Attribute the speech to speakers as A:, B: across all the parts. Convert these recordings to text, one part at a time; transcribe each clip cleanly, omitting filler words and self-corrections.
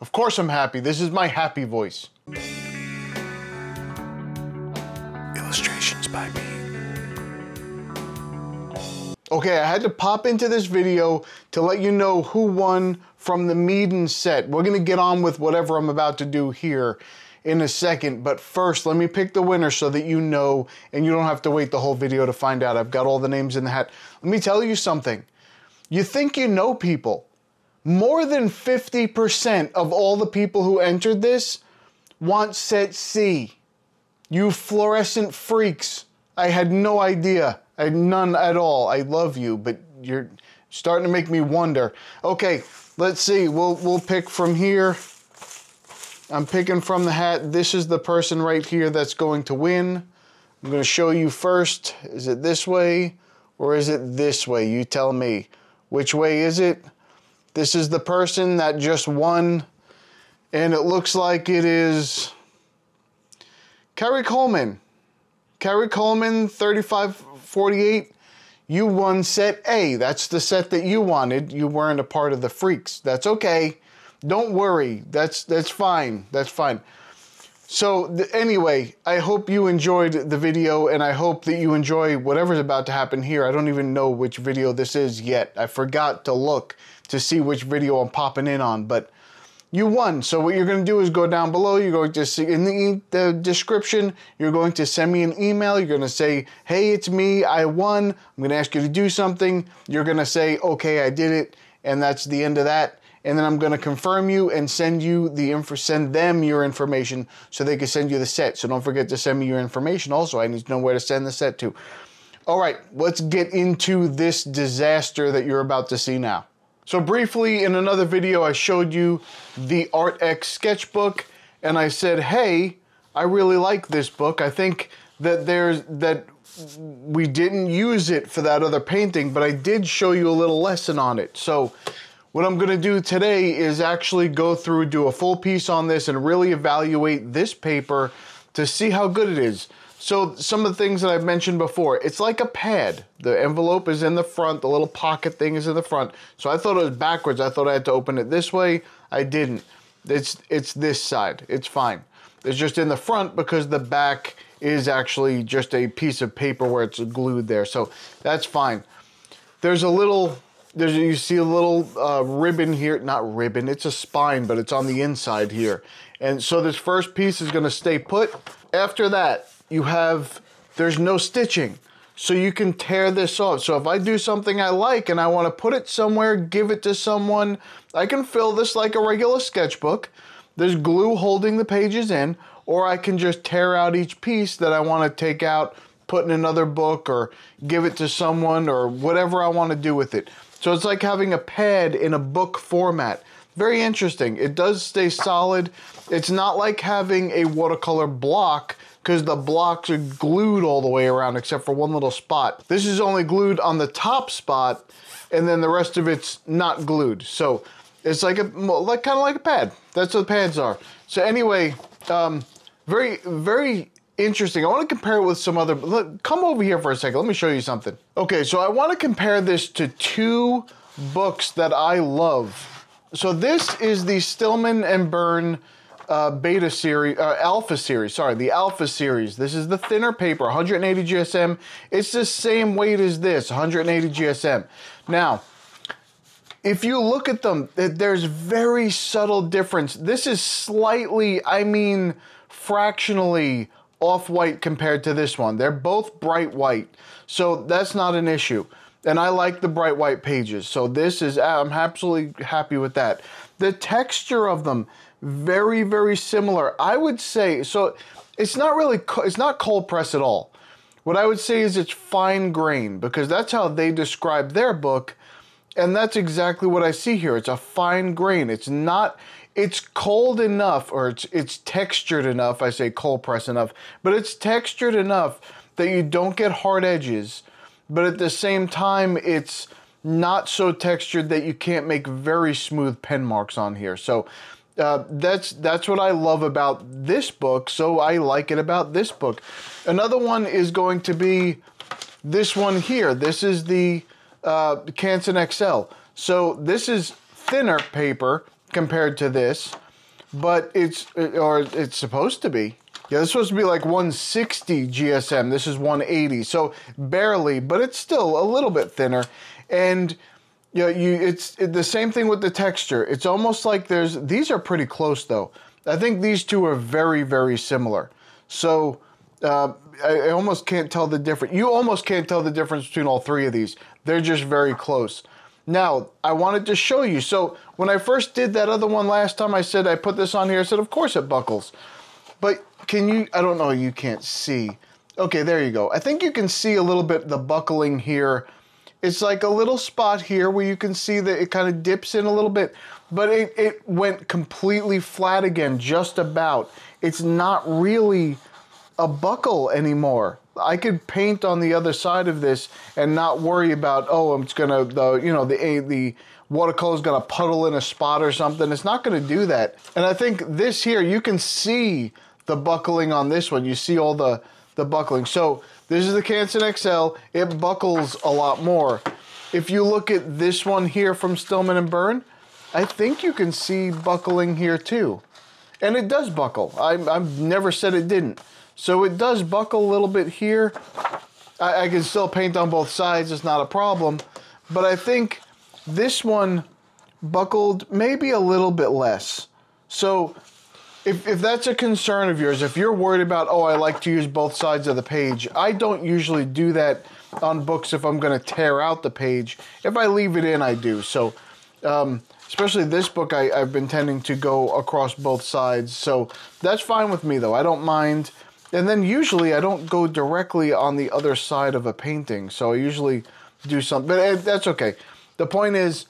A: Of course I'm happy. This is my happy voice. Illustrations by Meeden. Okay, I had to pop into this video to let you know who won from the Meeden set. We're gonna get on with whatever I'm about to do here in a second, but first let me pick the winner so that you know and you don't have to wait the whole video to find out. I've got all the names in the hat. Let me tell you something. You think you know people. More than 50% of all the people who entered this want set C. You fluorescent freaks. I had no idea. I had none at all. I love you, but you're starting to make me wonder. Okay, let's see. We'll pick from here. I'm picking from the hat. This is the person right here that's going to win. I'm going to show you first. Is it this way or is it this way? You tell me. Which way is it? This is the person that just won, and it looks like it is Carrie Coleman. Carrie Coleman, 3548. You won set A. That's the set that you wanted. You weren't a part of the freaks. That's okay. Don't worry. That's fine. That's fine. So anyway, I hope you enjoyed the video, and I hope that you enjoy whatever's about to happen here. I don't even know which video this is yet. I forgot to look to see which video I'm popping in on, but you won. So what you're going to do is go down below. You're going to see in the description, you're going to send me an email. You're going to say, hey, it's me. I won. I'm going to ask you to do something. You're going to say, okay, I did it. And that's the end of that. And then I'm going to confirm you and send them your information so they can send you the set. So don't forget to send me your information. Also, I need to know where to send the set to. All right, let's get into this disaster that you're about to see now. So briefly, in another video, I showed you the ARRTX sketchbook, and I said, hey, I really like this book. I think that we didn't use it for that other painting, but I did show you a little lesson on it. So what I'm gonna do today is actually go through, do a full piece on this and really evaluate this paper to see how good it is. So some of the things that I've mentioned before, it's like a pad. The envelope is in the front, the little pocket thing is in the front. So I thought it was backwards. I thought I had to open it this way. I didn't. It's this side. It's fine. It's just in the front because the back is actually just a piece of paper where it's glued there. So that's fine. You see a little ribbon here. Not ribbon, it's a spine, but it's on the inside here. And so this first piece is gonna stay put. After that, there's no stitching. So you can tear this off. So if I do something I like and I want to put it somewhere, give it to someone, I can fill this like a regular sketchbook. There's glue holding the pages in, or I can just tear out each piece that I want to take out, put in another book, or give it to someone, or whatever I want to do with it. So it's like having a pad in a book format. Very interesting. It does stay solid. It's not like having a watercolor block, because the blocks are glued all the way around except for one little spot. This is only glued on the top spot, and then the rest of it's not glued. So it's like kind of like a pad. That's what pads are. So anyway, very, very interesting. I want to compare it with some other. Come over here for a second. Let me show you something. Okay, so I want to compare this to two books that I love. So this is the Stillman and Byrne beta series, alpha series, sorry, the alpha series. This is the thinner paper, 180 GSM. It's the same weight as this, 180 GSM. Now, if you look at them, there's very subtle difference. This is slightly, I mean, fractionally off-white compared to this one. They're both bright white, so that's not an issue. And I like the bright white pages, so this is, I'm absolutely happy with that. The texture of them, very, very similar. I would say, so it's not cold press at all. What I would say is it's fine grain, because that's how they describe their book, and that's exactly what I see here. It's a fine grain. It's cold enough, or it's textured enough, I say cold press enough, but it's textured enough that you don't get hard edges, but at the same time, it's not so textured that you can't make very smooth pen marks on here. So that's what I love about this book, so I like it about this book. Another one is going to be this one here. This is the Canson XL. So this is thinner paper compared to this, but it's supposed to be. Yeah, it's supposed to be like 160 GSM. This is 180, so barely, but it's still a little bit thinner. And you know, it's the same thing with the texture. It's almost like these are pretty close though. I think these two are very, very similar. So I almost can't tell the difference. You almost can't tell the difference between all three of these. They're just very close. Now, I wanted to show you. So when I first did that other one last time, I said I put this on here. I said, of course it buckles. But can you, I don't know, you can't see. Okay, there you go. I think you can see a little bit the buckling here. It's like a little spot here where you can see that it kind of dips in a little bit, but it went completely flat again, just about. It's not really a buckle anymore. I could paint on the other side of this and not worry about, oh, it's gonna, the watercolor's gonna puddle in a spot or something. It's not gonna do that. And I think this here, you can see the buckling on this one. You see all the buckling. So this is the Canson XL. It buckles a lot more. If you look at this one here from Stillman & Birn, I think you can see buckling here too. And it does buckle. I've never said it didn't. So it does buckle a little bit here. I can still paint on both sides, it's not a problem. But I think this one buckled maybe a little bit less. So if that's a concern of yours, if you're worried about, oh, I like to use both sides of the page, I don't usually do that on books if I'm gonna tear out the page. If I leave it in, I do. So, especially this book, I've been tending to go across both sides. So that's fine with me though, I don't mind. And then usually I don't go directly on the other side of a painting. So I usually do something, but that's okay. The point is,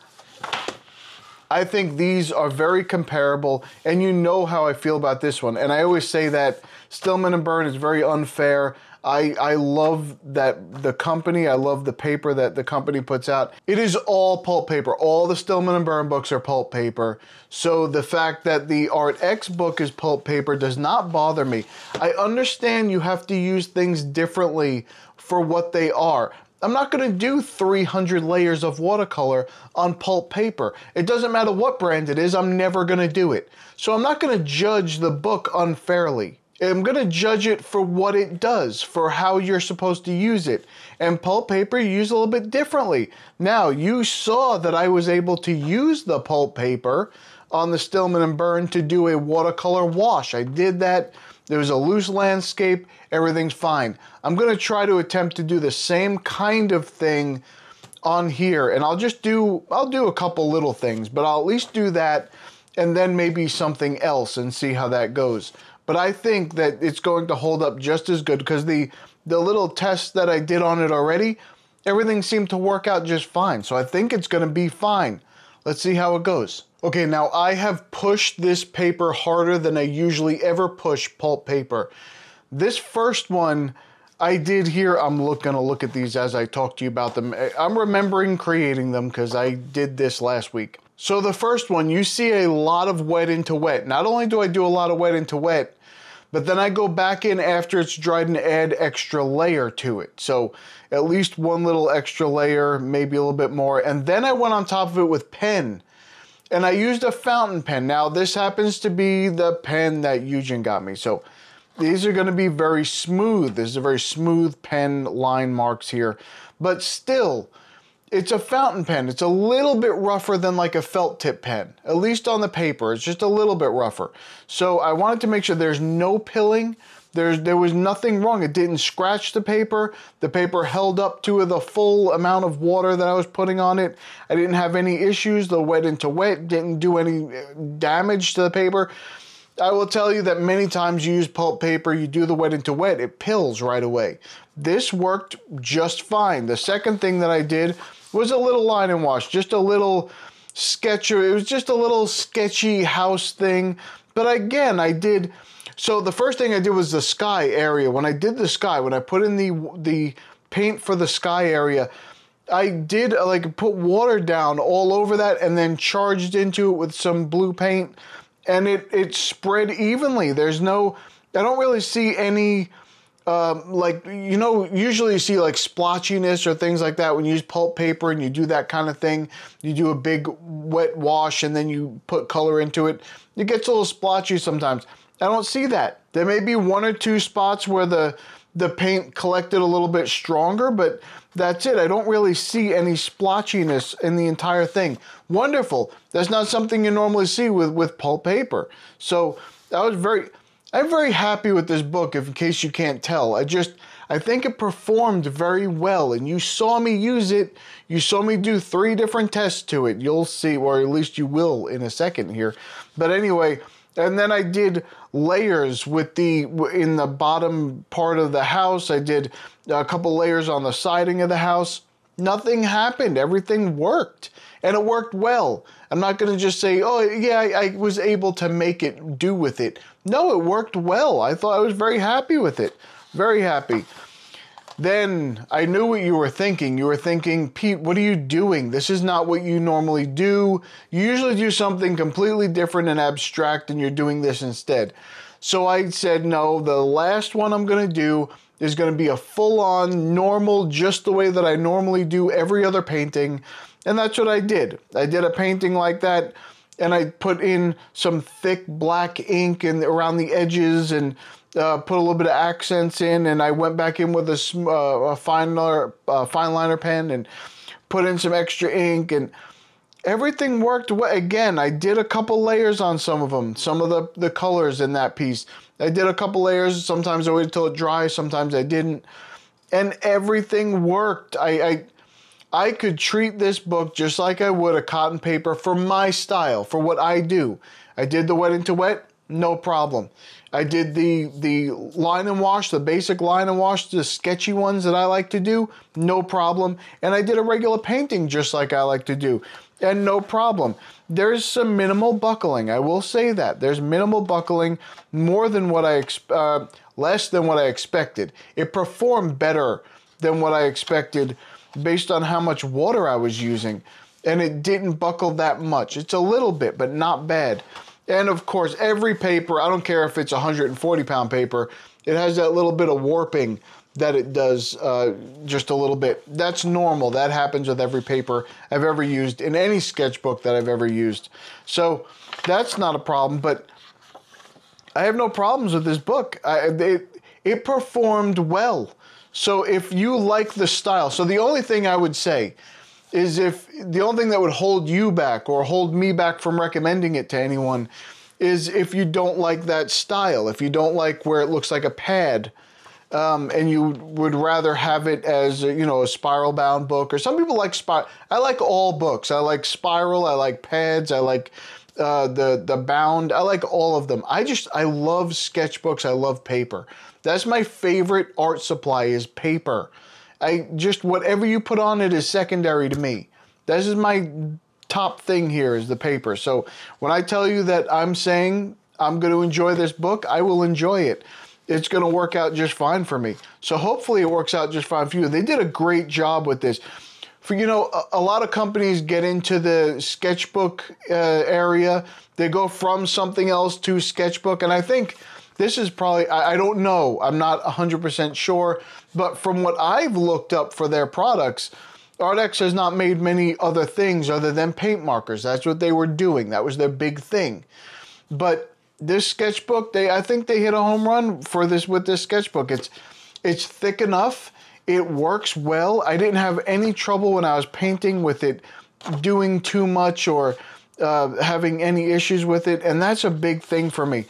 A: I think these are very comparable, and you know how I feel about this one. And I always say that Stillman & Birn is very unfair. I love that the company, I love the paper that the company puts out. It is all pulp paper. All the Stillman & Birn books are pulp paper. So the fact that the ARRTX book is pulp paper does not bother me. I understand you have to use things differently for what they are. I'm not going to do 300 layers of watercolor on pulp paper. It doesn't matter what brand it is, I'm never going to do it. So I'm not going to judge the book unfairly. I'm going to judge it for what it does, for how you're supposed to use it. And pulp paper you use a little bit differently. Now, you saw that I was able to use the pulp paper on the Stillman & Birn to do a watercolor wash. I did that. There was a loose landscape. Everything's fine. I'm going to try to attempt to do the same kind of thing on here. And I'll do a couple little things, but I'll at least do that and then maybe something else and see how that goes. But I think that it's going to hold up just as good because the little tests that I did on it already, everything seemed to work out just fine. So I think it's going to be fine. Let's see how it goes. Okay, now I have pushed this paper harder than I usually ever push pulp paper. This first one I did here, I'm gonna look at these as I talk to you about them. I'm remembering creating them because I did this last week. So the first one, you see a lot of wet into wet. Not only do I do a lot of wet into wet, but then I go back in after it's dried and add extra layer to it. So at least one little extra layer, maybe a little bit more. And then I went on top of it with pen. And I used a fountain pen. Now this happens to be the pen that Eugene got me. So these are gonna be very smooth. This is a very smooth pen line marks here. But still, it's a fountain pen. It's a little bit rougher than like a felt tip pen. At least on the paper, it's just a little bit rougher. So I wanted to make sure there's no pilling. There was nothing wrong. It didn't scratch the paper. The paper held up to the full amount of water that I was putting on it. I didn't have any issues. The wet into wet didn't do any damage to the paper. I will tell you that many times you use pulp paper, you do the wet into wet, it pills right away. This worked just fine. The second thing that I did was a little line and wash, just a little sketch. It was just a little sketchy house thing. But again, so the first thing I did was the sky area. When I did the sky, when I put in the paint for the sky area, I did like put water down all over that and then charged into it with some blue paint, and it spread evenly. I don't really see any, like, you know, usually you see like splotchiness or things like that when you use pulp paper and you do that kind of thing. You do a big wet wash and then you put color into it. it gets a little splotchy sometimes. I don't see that. There may be 1 or 2 spots where the paint collected a little bit stronger, but that's it. I don't really see any splotchiness in the entire thing. Wonderful. That's not something you normally see with pulp paper. So I'm very happy with this book, in case you can't tell. I think it performed very well, and you saw me use it. You saw me do 3 different tests to it. You'll see, or at least you will in a second here. But anyway, and then I did layers in the bottom part of the house. I did a couple layers on the siding of the house. Nothing happened. Everything worked, and it worked well. I'm not going to just say, oh yeah, I was able to make it do with it. No, it worked well. I was very happy with it. Very happy. Then I knew what you were thinking. You were thinking, Pete, what are you doing? This is not what you normally do. You usually do something completely different and abstract, and you're doing this instead. So I said, no, the last one I'm going to do is going to be a full-on normal, just the way that I normally do every other painting. And that's what I did. I did a painting like that, and I put in some thick black ink around the edges, and put a little bit of accents in, and I went back in with a fine liner pen and put in some extra ink, and everything worked well. Again, I did a couple layers on some of them, some of the colors in that piece. I did a couple layers. Sometimes I waited till it dries, sometimes I didn't, and everything worked. I could treat this book just like I would a cotton paper for my style, for what I do. I did the wet into wet, no problem. I did the line and wash, the basic line and wash, the sketchy ones that I like to do, no problem. And I did a regular painting just like I like to do, and no problem. There's some minimal buckling, I will say that. There's minimal buckling, less than what I expected. It performed better than what I expected based on how much water I was using, and it didn't buckle that much. It's a little bit, but not bad. And of course, every paper, I don't care if it's 140-pound paper, it has that little bit of warping that it does, just a little bit. That's normal. That happens with every paper I've ever used in any sketchbook that I've ever used. So that's not a problem, but I have no problems with this book. It performed well. So if you like the style, so the only thing I would say is the only thing that would hold you back or hold me back from recommending it to anyone is if you don't like that style, if you don't like where it looks like a pad, and you would rather have it as a spiral bound book, or some people like spiral. I like all books. I like spiral, I like pads, I like the bound, I like all of them. I love sketchbooks, I love paper. That's my favorite art supply, is paper. Whatever you put on it is secondary to me. This is my top thing here, is the paper. So when I tell you that I'm saying I'm going to enjoy this book, I will enjoy it. It's going to work out just fine for me. So hopefully it works out just fine for you. They did a great job with this. A lot of companies get into the sketchbook area. They go from something else to sketchbook, and I think this is probably, I don't know, I'm not 100% sure, but from what I've looked up for their products, ARRTX has not made many other things other than paint markers. That's what they were doing. That was their big thing. But this sketchbook, I think they hit a home run with this sketchbook. It's thick enough. It works well. I didn't have any trouble when I was painting with it doing too much or having any issues with it, and that's a big thing for me.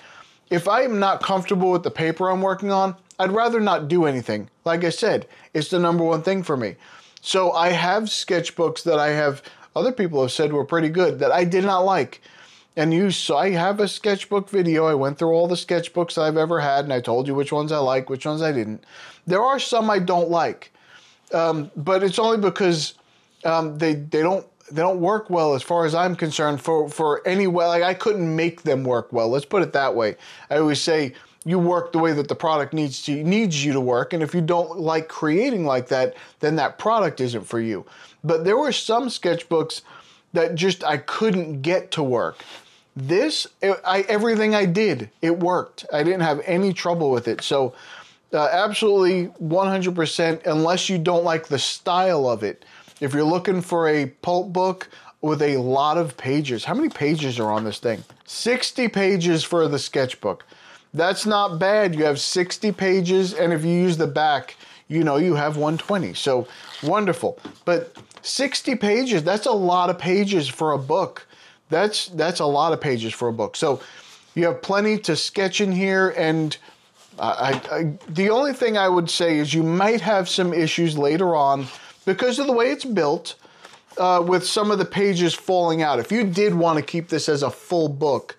A: If I'm not comfortable with the paper I'm working on, I'd rather not do anything. Like I said, it's the #1 thing for me. So I have sketchbooks that other people have said were pretty good that I did not like. And so I have a sketchbook video. I went through all the sketchbooks I've ever had, and I told you which ones I like, which ones I didn't. There are some I don't like, but it's only because they don't work well as far as I'm concerned for any way. Like, I couldn't make them work well. Let's put it that way. I always say you work the way that the product needs you to work, and if you don't like creating like that, then that product isn't for you. But there were some sketchbooks that I couldn't get to work. Everything I did, it worked. I didn't have any trouble with it. So absolutely 100%, unless you don't like the style of it. If you're looking for a pulp book, with a lot of pages. How many pages are on this thing? 60 pages for the sketchbook. That's not bad. You have 60 pages, and if you use the back, you know you have 120. So wonderful. But 60 pages, that's a lot of pages for a book. That's a lot of pages for a book. So you have plenty to sketch in here, and the only thing I would say is you might have some issues later on because of the way it's built with some of the pages falling out. If you did want to keep this as a full book,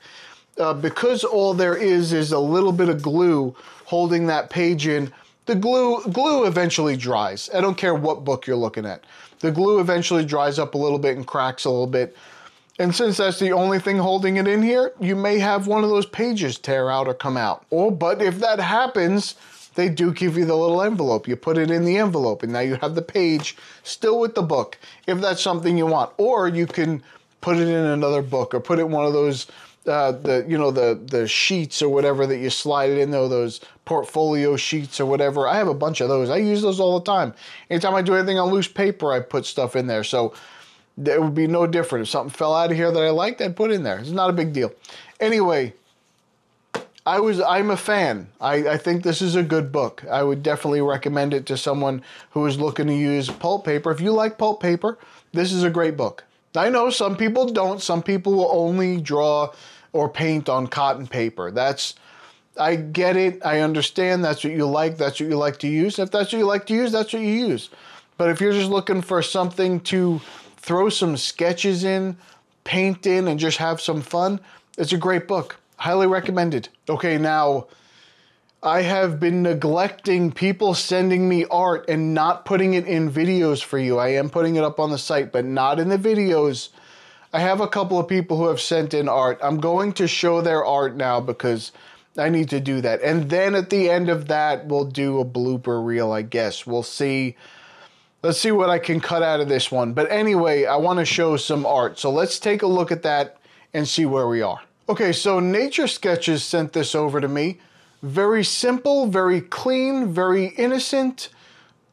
A: because all there is a little bit of glue holding that page in, the glue eventually dries. I don't care what book you're looking at. The glue eventually dries up a little bit and cracks a little bit. And since that's the only thing holding it in here, you may have one of those pages tear out or come out. But if that happens, they do give you the little envelope. You put it in the envelope, and now you have the page still with the book, if that's something you want. Or you can put it in another book, or put it in one of those, the sheets or whatever that you slide it in there, those portfolio sheets or whatever. I have a bunch of those. I use those all the time. Anytime I do anything on loose paper, I put stuff in there. So it would be no different. If something fell out of here that I liked, I'd put in there. It's not a big deal. Anyway, I'm a fan. I think this is a good book. I would definitely recommend it to someone who is looking to use pulp paper. If you like pulp paper, this is a great book. I know some people don't. Some people will only draw or paint on cotton paper. I get it. I understand. That's what you like. That's what you like to use. If that's what you like to use, that's what you use. But if you're just looking for something to throw some sketches in, paint in, and just have some fun, it's a great book. Highly recommended. Okay, now, I have been neglecting people sending me art and not putting it in videos for you. I am putting it up on the site, but not in the videos. I have a couple of people who have sent in art. I'm going to show their art now because I need to do that. And then at the end of that, we'll do a blooper reel, I guess. We'll see. Let's see what I can cut out of this one. But anyway, I want to show some art. So let's take a look at that and see where we are. Okay, so Nature Sketches sent this over to me. Very simple, very clean, very innocent.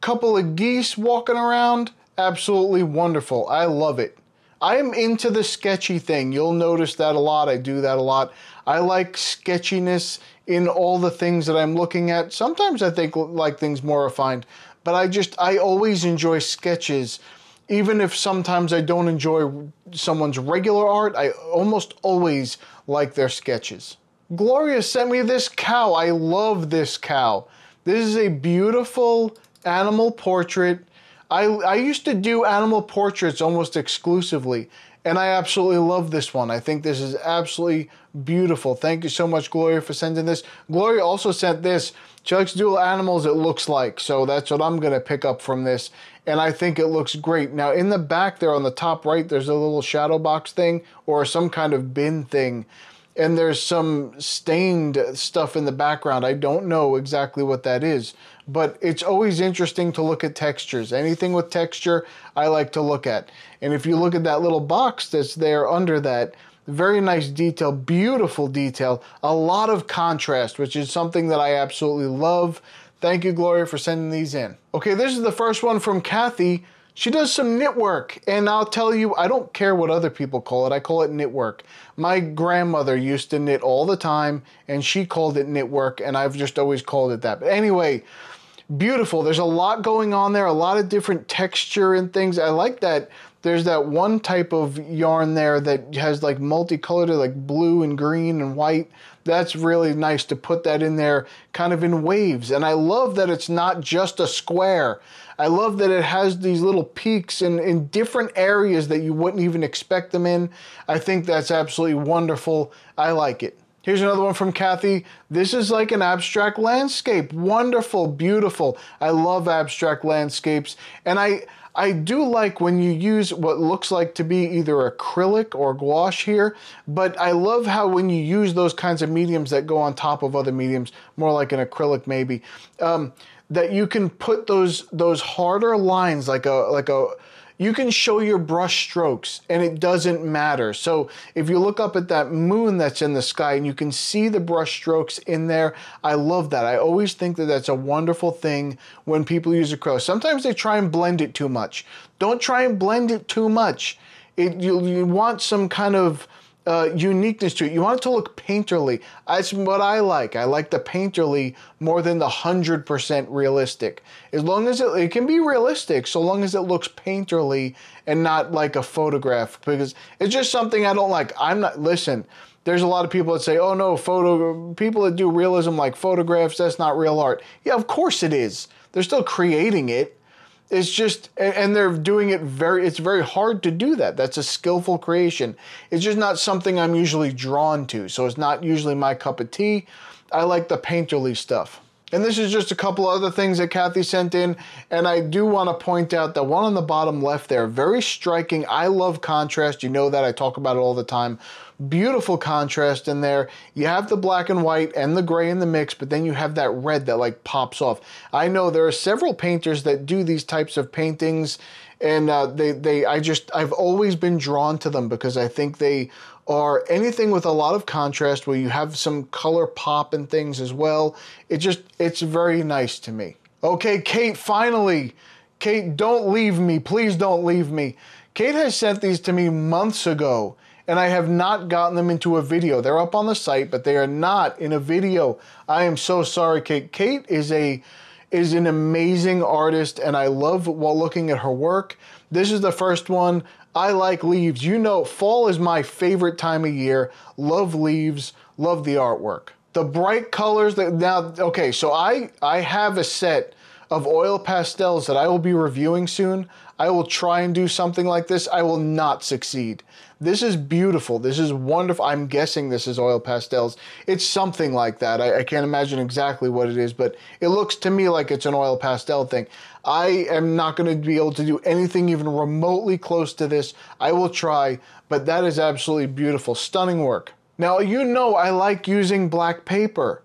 A: Couple of geese walking around. Absolutely wonderful. I love it. I am into the sketchy thing. You'll notice that a lot. I do that a lot. I like sketchiness in all the things that I'm looking at. Sometimes I like things more refined. But I always enjoy sketches. Even if sometimes I don't enjoy someone's regular art, I almost always like their sketches. Gloria sent me this cow. I love this cow. This is a beautiful animal portrait. I used to do animal portraits almost exclusively, and I absolutely love this one. I think this is absolutely beautiful. Thank you so much, Gloria, for sending this. Gloria also sent this. She likes to do animals, it looks like, so that's what I'm going to pick up from this, and I think it looks great. Now, in the back there on the top right, there's a little shadow box thing or some kind of bin thing, and there's some stained stuff in the background. I don't know exactly what that is, but it's always interesting to look at textures. Anything with texture, I like to look at. And if you look at that little box that's there under that, very nice detail, beautiful detail, a lot of contrast, which is something that I absolutely love. Thank you, Gloria, for sending these in. Okay, this is the first one from Kathy. She does some knit work, and I'll tell you, I don't care what other people call it. I call it knit work. My grandmother used to knit all the time, and she called it knit work, and I've just always called it that. But anyway, beautiful. There's a lot going on there, a lot of different texture and things. I like that. There's that one type of yarn there that has like multicolored, like blue and green and white. That's really nice to put that in there kind of in waves. And I love that it's not just a square. I love that it has these little peaks in different areas that you wouldn't even expect them in. I think that's absolutely wonderful. I like it. Here's another one from Kathy. This is like an abstract landscape. Wonderful, beautiful. I love abstract landscapes. And I do like when you use what looks like to be either acrylic or gouache here, but I love how when you use those kinds of mediums that go on top of other mediums, more like an acrylic maybe, that you can put those harder lines you can show your brush strokes and it doesn't matter. So if you look up at that moon that's in the sky and you can see the brush strokes in there, I love that. I always think that that's a wonderful thing when people use acrylic. Sometimes they try and blend it too much. Don't try and blend it too much. You want some kind of uniqueness to it. You want it to look painterly. That's what I like. I like the painterly more than the 100% realistic. As long as it can be realistic, so long as it looks painterly and not like a photograph, because it's just something I don't like. Listen, there's a lot of people that say, oh no, people that do realism like photographs, that's not real art. Yeah, of course it is. They're still creating it. It's just, and they're doing it it's very hard to do that. That's a skillful creation. It's just not something I'm usually drawn to. So it's not usually my cup of tea. I like the painterly stuff. And this is just a couple other things that Kathy sent in. And I do want to point out the one on the bottom left there, very striking. I love contrast. You know that, I talk about it all the time. Beautiful contrast in there. You have the black and white and the gray in the mix, but then you have that red that like pops off. I know there are several painters that do these types of paintings, and I've always been drawn to them because I think they are anything with a lot of contrast where you have some color pop and things as well. It's very nice to me. Okay, Kate, finally. Kate, don't leave me. Please don't leave me. Kate has sent these to me months ago, and I have not gotten them into a video. They're up on the site, but they are not in a video. I am so sorry, Kate. Kate is an amazing artist, and I love while looking at her work. This is the first one. I like leaves. You know, fall is my favorite time of year. Love leaves, love the artwork. The bright colors okay, so I have a set of oil pastels that I will be reviewing soon. I will try and do something like this. I will not succeed. This is beautiful. This is wonderful. I'm guessing this is oil pastels. It's something like that. I can't imagine exactly what it is, but it looks to me like it's an oil pastel thing. I am not going to be able to do anything even remotely close to this. I will try, but that is absolutely beautiful. Stunning work. Now, you know I like using black paper.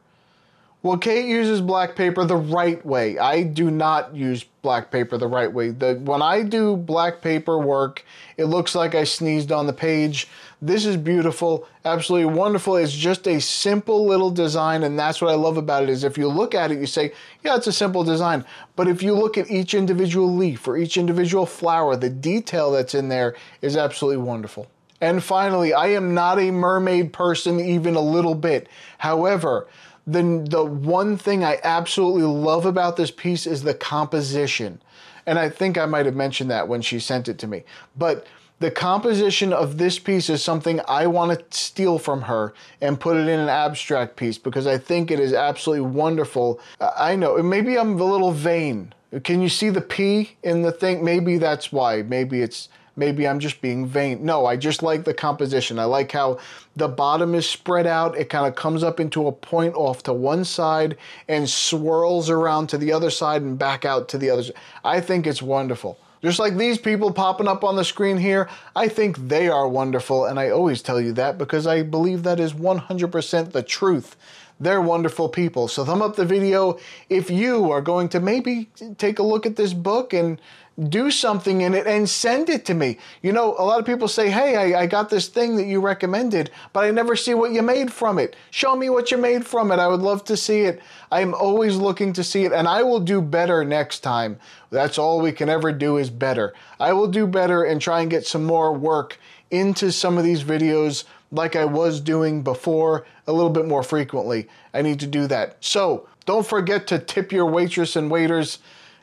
A: Well, Kate uses black paper the right way. I do not use black paper the right way. When I do black paper work, it looks like I sneezed on the page. This is beautiful, absolutely wonderful. It's just a simple little design, and that's what I love about it, is if you look at it, you say, yeah, it's a simple design. But if you look at each individual leaf or each individual flower, the detail that's in there is absolutely wonderful. And finally, I am not a mermaid person even a little bit. However, the one thing I absolutely love about this piece is the composition. And I think I might have mentioned that when she sent it to me. But the composition of this piece is something I want to steal from her and put it in an abstract piece because I think it is absolutely wonderful. I know, maybe I'm a little vain. Can you see the P in the thing? Maybe that's why. Maybe I'm just being vain. No, I just like the composition. I like how the bottom is spread out. It kind of comes up into a point off to one side and swirls around to the other side and back out to the other side. I think it's wonderful. Just like these people popping up on the screen here, I think they are wonderful, and I always tell you that because I believe that is 100% the truth. They're wonderful people. So thumb up the video if you are going to maybe take a look at this book and do something in it and send it to me. You know, a lot of people say, hey, I got this thing that you recommended, but I never see what you made from it. Show me what you made from it. I would love to see it. I'm always looking to see it, and I will do better next time. That's all we can ever do is better. I will do better and try and get some more work into some of these videos like I was doing before, a little bit more frequently. I need to do that. So don't forget to tip your waitress and waiters,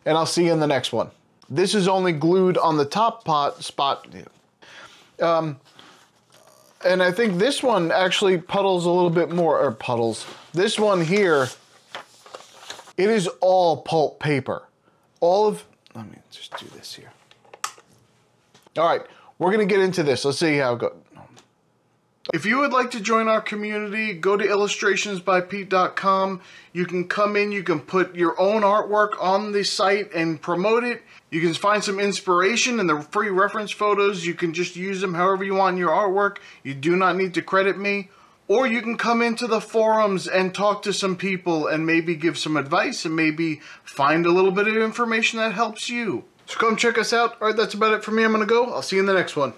A: and I'll see you in the next one. This is only glued on the top spot. And I think this one actually puddles a little bit more, or puddles. This one here, it is all pulp paper. Let me just do this here. All right, we're gonna get into this. Let's see how it goes. If you would like to join our community, go to illustrationsbypete.com. You can come in, you can put your own artwork on the site and promote it. You can find some inspiration in the free reference photos. You can just use them however you want in your artwork. You do not need to credit me. Or you can come into the forums and talk to some people and maybe give some advice and maybe find a little bit of information that helps you. So come check us out. All right, that's about it for me. I'm going to go. I'll see you in the next one.